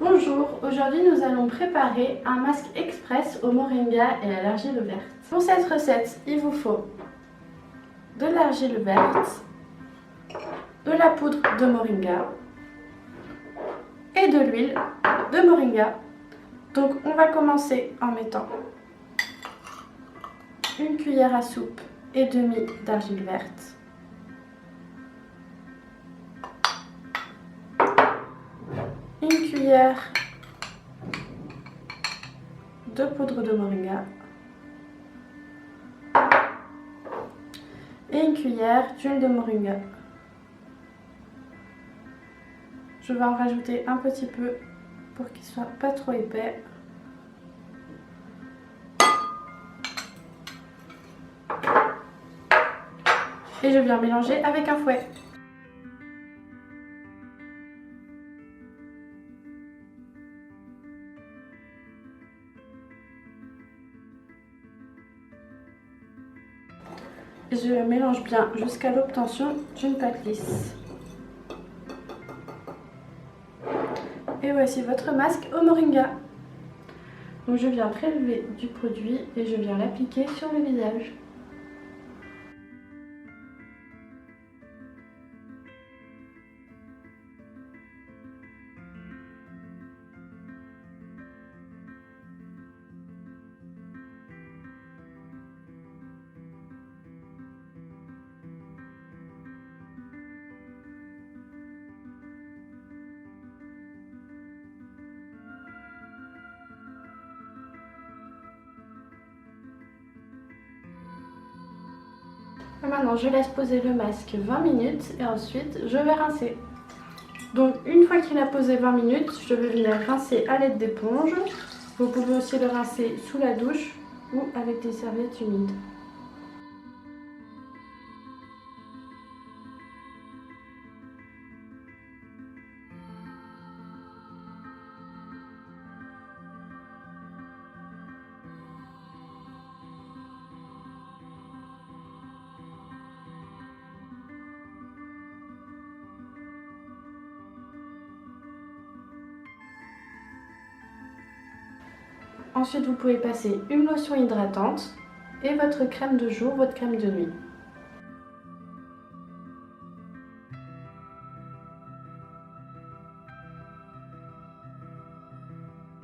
Bonjour, aujourd'hui nous allons préparer un masque express au moringa et à l'argile verte. Pour cette recette, il vous faut de l'argile verte, de la poudre de moringa et de l'huile de moringa. Donc on va commencer en mettant une cuillère à soupe et demi d'argile verte, une cuillère de poudre de moringa et une cuillère d'huile de moringa. Je vais en rajouter un petit peu pour qu'il soit pas trop épais. Et je viens mélanger avec un fouet. Je mélange bien jusqu'à l'obtention d'une pâte lisse. Et voici votre masque au moringa. Donc je viens prélever du produit et je viens l'appliquer sur le visage. Maintenant, je laisse poser le masque 20 minutes et ensuite je vais rincer. Donc une fois qu'il a posé 20 minutes, je vais venir rincer à l'aide d'éponge. Vous pouvez aussi le rincer sous la douche ou avec des serviettes humides. Ensuite, vous pouvez passer une lotion hydratante et votre crème de jour, votre crème de nuit.